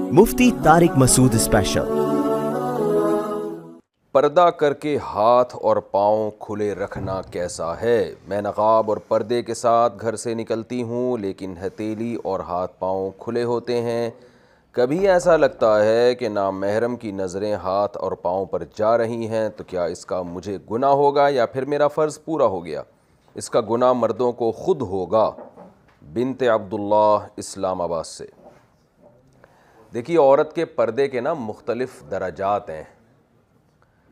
मुफ्ती Tariq Masood special. पर्दा करके हाथ और पाँव खुले रखना कैसा है। मैं नकाब और पर्दे के साथ घर से निकलती हूँ, लेकिन हथेली और हाथ पाँव खुले होते हैं। कभी ऐसा लगता है कि नामहरम की नज़रें हाथ और पाँव पर जा रही हैं, तो क्या इसका मुझे गुनाह होगा या फिर मेरा फ़र्ज़ पूरा हो गया। इसका गुनाह मर्दों को ख़ुद होगा। बिनते अब्दुल्लाह इस्लामाबाद से। देखिए, औरत के पर्दे के ना मुख्तलिफ़ दर्जात हैं।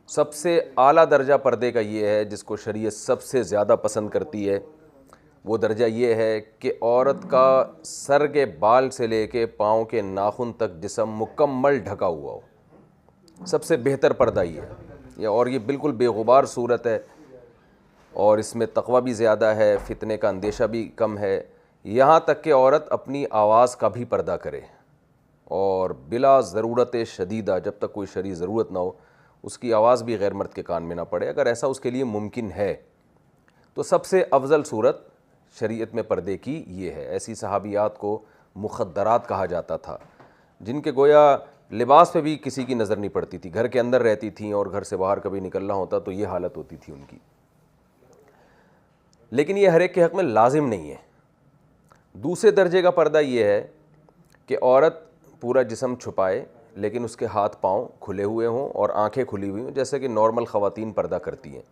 सबसे आला दर्जा पर्दे का ये है जिसको शरीयत सबसे ज़्यादा पसंद करती है। वो दर्जा ये है कि औरत का सर के बाल से लेके पाँव के नाखून तक जिस्म मुकम्मल ढका हुआ हो। सबसे बेहतर पर्दा ये है, और ये बिल्कुल बेगुबार सूरत है, और इसमें तक़वा भी ज़्यादा है, फितने का अंदेशा भी कम है। यहाँ तक कि औरत अपनी आवाज़ का भी पर्दा करे, और बिला ज़रूरत शदीदा, जब तक कोई शरई ज़रूरत ना हो, उसकी आवाज़ भी गैर मर्द के कान में ना पड़े। अगर ऐसा उसके लिए मुमकिन है तो सबसे अफजल सूरत शरीयत में पर्दे की ये है। ऐसी सहाबियात को मुखद्दरात कहा जाता था, जिनके गोया लिबास पे भी किसी की नज़र नहीं पड़ती थी, घर के अंदर रहती थीं और घर से बाहर कभी निकलना होता तो ये हालत होती थी उनकी। लेकिन ये हर एक के हक़ में लाजिम नहीं है। दूसरे दर्जे का पर्दा ये है कि औरत पूरा जिस्म छुपाए, लेकिन उसके हाथ पाँव खुले हुए हों और आंखें खुली हुई हों, जैसे कि नॉर्मल ख़वातीन पर्दा करती हैं।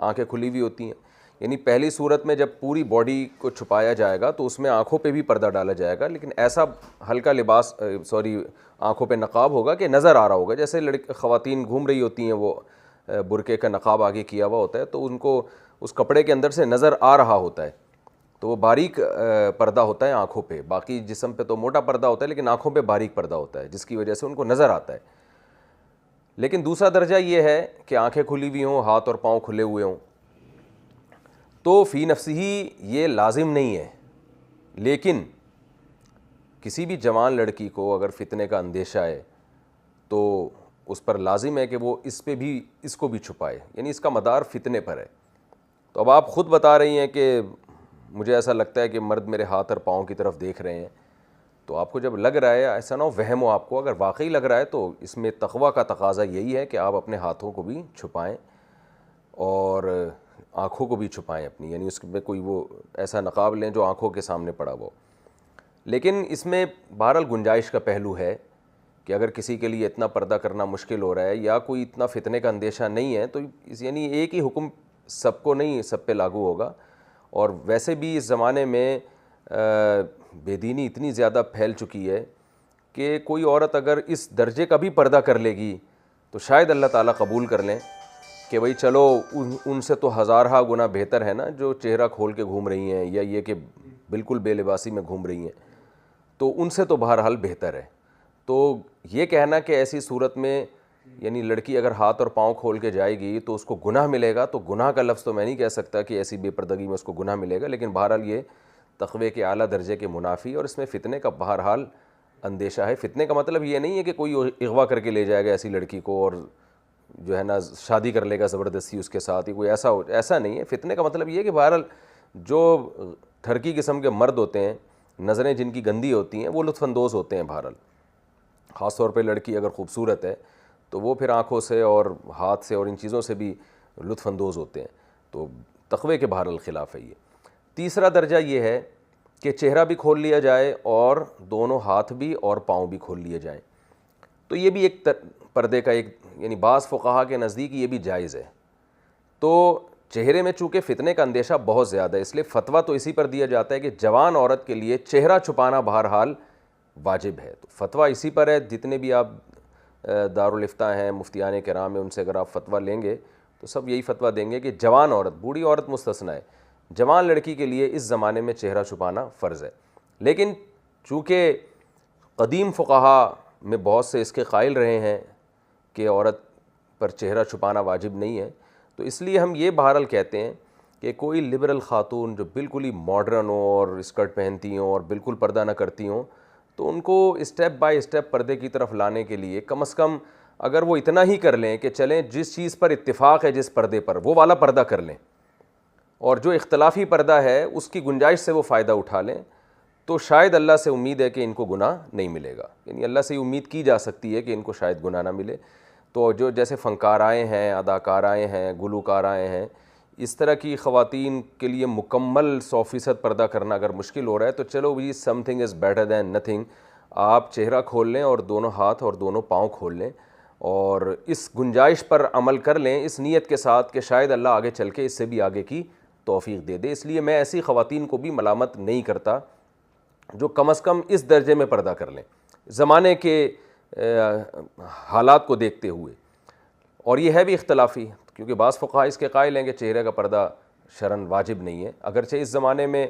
आंखें खुली हुई होती हैं, यानी पहली सूरत में जब पूरी बॉडी को छुपाया जाएगा तो उसमें आंखों पे भी पर्दा डाला जाएगा, लेकिन ऐसा हल्का लिबास आंखों पे नकाब होगा कि नज़र आ रहा होगा। जैसे ख़वातीन घूम रही होती हैं, वो बुरके का नकाब आगे किया हुआ होता है, तो उनको उस कपड़े के अंदर से नज़र आ रहा होता है, तो वो बारीक पर्दा होता है आँखों पे। बाकी जिस्म पे तो मोटा पर्दा होता है, लेकिन आँखों पे बारीक पर्दा होता है, जिसकी वजह से उनको नज़र आता है। लेकिन दूसरा दर्जा ये है कि आँखें खुली हुई हों, हाथ और पाँव खुले हुए हों, तो फ़ी नफ्सिही ये लाजिम नहीं है। लेकिन किसी भी जवान लड़की को अगर फितने का अंदेशा है तो उस पर लाजिम है कि वो इसको भी छुपाए, यानी इसका मदार फितने पर है। तो अब आप ख़ुद बता रही हैं कि मुझे ऐसा लगता है कि मर्द मेरे हाथ और पाँव की तरफ देख रहे हैं, तो आपको जब लग रहा है, ऐसा ना हो वहम हो आपको, अगर वाकई लग रहा है तो इसमें तक़वा का तकाज़ा यही है कि आप अपने हाथों को भी छुपाएं और आँखों को भी छुपाएं अपनी, यानी उसमें कोई वो ऐसा नकाब लें जो आँखों के सामने पड़ा हो। लेकिन इसमें बहरहाल गुंजाइश का पहलू है कि अगर किसी के लिए इतना पर्दा करना मुश्किल हो रहा है या कोई इतना फितने का अंदेशा नहीं है, तो यानी एक ही हुक्म सबको नहीं, सब पे लागू होगा। और वैसे भी इस ज़माने में बेदीनी इतनी ज़्यादा फैल चुकी है कि कोई औरत अगर इस दर्जे का भी पर्दा कर लेगी तो शायद अल्लाह ताला कबूल कर लें कि भाई चलो उनसे तो हज़ारहा गुना बेहतर है ना जो चेहरा खोल के घूम रही हैं, या ये कि बिल्कुल बेलिबासी में घूम रही हैं, तो उनसे तो बहरहाल बेहतर है। तो ये कहना कि ऐसी सूरत में यानी लड़की अगर हाथ और पाँव खोल के जाएगी तो उसको गुनाह मिलेगा, तो गुनाह का लफ्ज़ तो मैं नहीं कह सकता कि ऐसी बेपर्दगी में उसको गुनाह मिलेगा, लेकिन बहरहाल ये तक़वे के आला दर्जे के मुनाफी, और इसमें फ़ितने का बहरहाल अंदेशा है। फ़ितने का मतलब ये नहीं है कि कोई अगवा करके ले जाएगा ऐसी लड़की को और जो है ना शादी कर लेगा ज़बरदस्ती उसके साथ, ही कोई ऐसा नहीं है। फ़ितने का मतलब ये है कि बहरहाल जो ठरकी किस्म के मर्द होते हैं, नज़रें जिनकी गंदी होती हैं, वो लुत्फ़अंदोज़ होते हैं बहरहाल। ख़ास तौर पे लड़की अगर ख़ूबसूरत है तो वो फिर आँखों से और हाथ से और इन चीज़ों से भी लुत्फ़अंदोज़ होते हैं, तो तक़वे के बहरहाल ख़िलाफ़ है ये। तीसरा दर्जा ये है कि चेहरा भी खोल लिया जाए और दोनों हाथ भी और पाँव भी खोल लिए जाएं, तो ये भी एक पर्दे का एक, यानी बाज़ फ़ुक़हा के नज़दीक ये भी जायज़ है। तो चेहरे में चूँकि फ़ितने का अंदेशा बहुत ज़्यादा है, इसलिए फ़तवा तो इसी पर दिया जाता है कि जवान औरत के लिए चेहरा छुपाना बहरहाल वाजिब है। तो फ़तवा इसी पर है। जितने भी आप दारुल इफ्ता हैं, मुफ्तियान किराम हैं, उनसे अगर आप फ़तवा लेंगे तो सब यही फ़तवा देंगे कि जवान औरत, बूढ़ी औरत मुस्तस्ना है, जवान लड़की के लिए इस ज़माने में चेहरा छुपाना फ़र्ज़ है। लेकिन चूँकि क़दीम फ़ुक़हा में बहुत से इसके कायल रहे हैं कि औरत पर चेहरा छुपाना वाजिब नहीं है, तो इसलिए हम ये बहरहाल कहते हैं कि कोई लिबरल ख़ातून जो बिल्कुल ही मॉडर्न हो और स्कर्ट पहनती हों और बिल्कुल पर्दा न करती हों, तो उनको स्टेप बाय स्टेप पर्दे की तरफ लाने के लिए कम से कम अगर वो इतना ही कर लें कि चलें जिस चीज़ पर इत्तिफ़ाक़ है, जिस पर्दे पर, वो वाला पर्दा कर लें, और जो इख्तलाफी पर्दा है उसकी गुंजाइश से वो फ़ायदा उठा लें, تو شاید اللہ سے امید ہے کہ ان کو گناہ نہیں ملے گا، یعنی اللہ سے یہ امید کی جا سکتی ہے کہ ان کو شاید گناہ نہ ملے۔ تو جو جیسے فنکارائیں ہیں، اداکارائیں ہیں، گلوکارائیں ہیں، اس طرح کی خواتین کے لیے مکمل 100% پردہ کرنا اگر مشکل ہو رہا ہے تو چلو we something is better than nothing, آپ چہرہ کھول لیں اور دونوں ہاتھ اور دونوں پاؤں کھول لیں اور اس گنجائش پر عمل کر لیں اس نیت کے ساتھ کہ شاید اللہ آگے چل کے اس سے بھی آگے کی توفیق دے دے۔ اس لیے میں ایسی خواتین کو بھی ملامت نہیں کرتا جو کم از کم اس درجے میں پردہ کر لیں زمانے کے حالات کو دیکھتے ہوئے۔ اور یہ ہے بھی اختلافی، کیونکہ بعض فقہا اس کے قائل ہیں کہ چہرے کا پردہ شرعاً واجب نہیں ہے، اگرچہ اس زمانے میں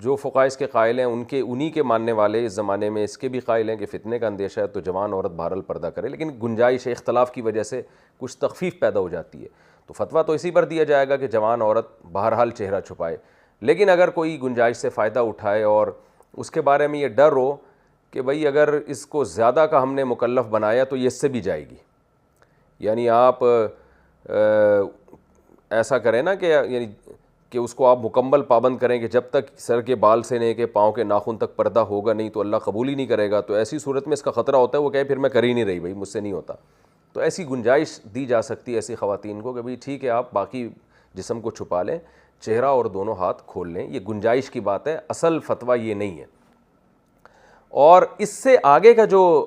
جو فقہا اس کے قائل ہیں انہی کے ماننے والے اس زمانے میں اس کے بھی قائل ہیں کہ فتنے کا اندیشہ ہے تو جوان عورت بہرحال پردہ کرے، لیکن گنجائش اختلاف کی وجہ سے کچھ تخفیف پیدا ہو جاتی ہے، تو فتویٰ تو اسی پر دیا جائے گا کہ جوان عورت بہرحال چہرہ چھپائے۔ لیکن اگر کوئی گنجائش سے فائدہ اٹھائے اور اس کے بارے میں یہ ڈر ہو کہ بھئی اگر اس کو زیادہ کا ہم نے مکلف بنایا تو یہ اس سے بھی جائے گی، یعنی آپ ایسا کریں نا کہ اس کو آپ مکمل پابند کریں کہ جب تک سر کے بال سے لے کے پاؤں کے ناخن تک پردہ ہوگا نہیں تو اللہ قبول ہی نہیں کرے گا، تو ایسی صورت میں اس کا خطرہ ہوتا ہے وہ کہے پھر میں کر ہی نہیں رہی، بھائی مجھ سے نہیں ہوتا۔ تو ایسی گنجائش دی جا سکتی ہے ایسی خواتین کو کہ بھئی ٹھیک ہے آپ باقی جسم کو چھپا لیں، چہرہ اور دونوں ہاتھ کھول لیں، یہ گنجائش کی بات ہے، اصل فتویٰ یہ نہیں ہے۔ اور اس سے آگے کا جو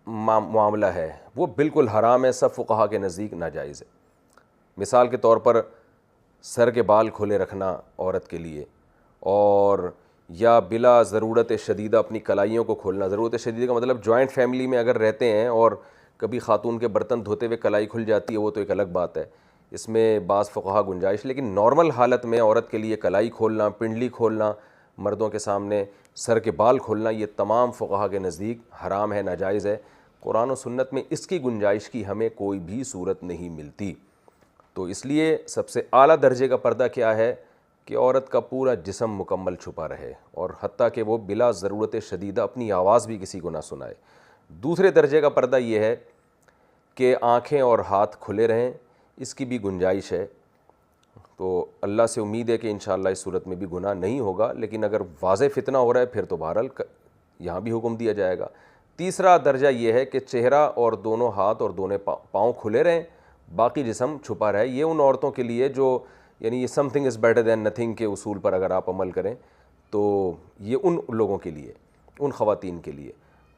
معاملہ ہے وہ بالکل حرام ہے، سب فقہا کے نزدیک ناجائز ہے۔ مثال کے طور پر سر کے بال کھلے رکھنا عورت کے لیے، اور یا بلا ضرورت شدیدہ اپنی کلائیوں کو کھولنا۔ ضرورت شدیدہ کا مطلب جوائنٹ فیملی میں اگر رہتے ہیں اور کبھی خاتون کے برتن دھوتے ہوئے کلائی کھل جاتی ہے وہ تو ایک الگ بات ہے، اس میں بعض فقہا گنجائش، لیکن نارمل حالت میں عورت کے لیے کلائی کھولنا، پنڈلی کھولنا، مردوں کے سامنے سر کے بال کھولنا، یہ تمام فقہا کے نزدیک حرام ہے، ناجائز ہے۔ قرآن و سنت میں اس کی گنجائش کی ہمیں کوئی بھی صورت نہیں ملتی۔ تو اس لیے سب سے اعلیٰ درجے کا پردہ کیا ہے کہ عورت کا پورا جسم مکمل چھپا رہے، اور حتیٰ کہ وہ بلا ضرورت شدیدہ اپنی آواز بھی کسی کو نہ سنائے۔ دوسرے درجے کا پردہ یہ ہے کہ آنکھیں اور ہاتھ کھلے رہیں، اس کی بھی گنجائش ہے، تو اللہ سے امید ہے کہ انشاءاللہ اس صورت میں بھی گناہ نہیں ہوگا، لیکن اگر واضح فتنہ ہو رہا ہے پھر تو بہرحال یہاں بھی حکم دیا جائے گا۔ تیسرا درجہ یہ ہے کہ چہرہ اور دونوں ہاتھ اور دونوں پاؤں کھلے رہیں، باقی جسم چھپا رہے۔ یہ ان عورتوں کے لیے جو یعنی یہ some thing is better than nothing کے اصول پر اگر آپ عمل کریں تو یہ ان لوگوں کے لیے، ان خواتین کے لیے۔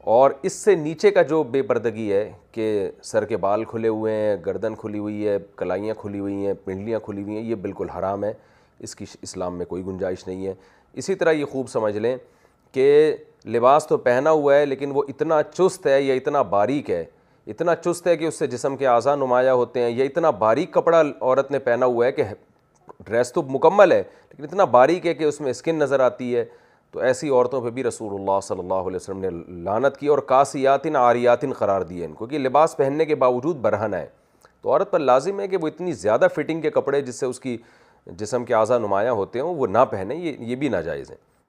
اور اس سے نیچے کا جو بے پردگی ہے کہ سر کے بال کھلے ہوئے ہیں، گردن کھلی ہوئی ہے، کلائیاں کھلی ہوئی ہیں، پنڈلیاں کھلی ہوئی ہیں، یہ بالکل حرام ہے، اس کی اسلام میں کوئی گنجائش نہیں ہے۔ اسی طرح یہ خوب سمجھ لیں کہ لباس تو پہنا ہوا ہے لیکن وہ اتنا چست ہے یا اتنا باریک ہے، اتنا چست ہے کہ اس سے جسم کے اعضاء نمایاں ہوتے ہیں، یا اتنا باریک کپڑا عورت نے پہنا ہوا ہے کہ ڈریس تو مکمل ہے لیکن اتنا باریک ہے کہ اس میں اسکن نظر آتی ہے، تو ایسی عورتوں پہ بھی رسول اللہ صلی اللہ علیہ وسلم نے لعنت کی اور کاسیات عاریات قرار دیے ان کو، کہ لباس پہننے کے باوجود برہنہ ہے۔ تو عورت پر لازم ہے کہ وہ اتنی زیادہ فٹنگ کے کپڑے جس سے اس کی جسم کے اعضاء نمایاں ہوتے ہیں وہ نہ پہنے، یہ بھی ناجائز ہیں۔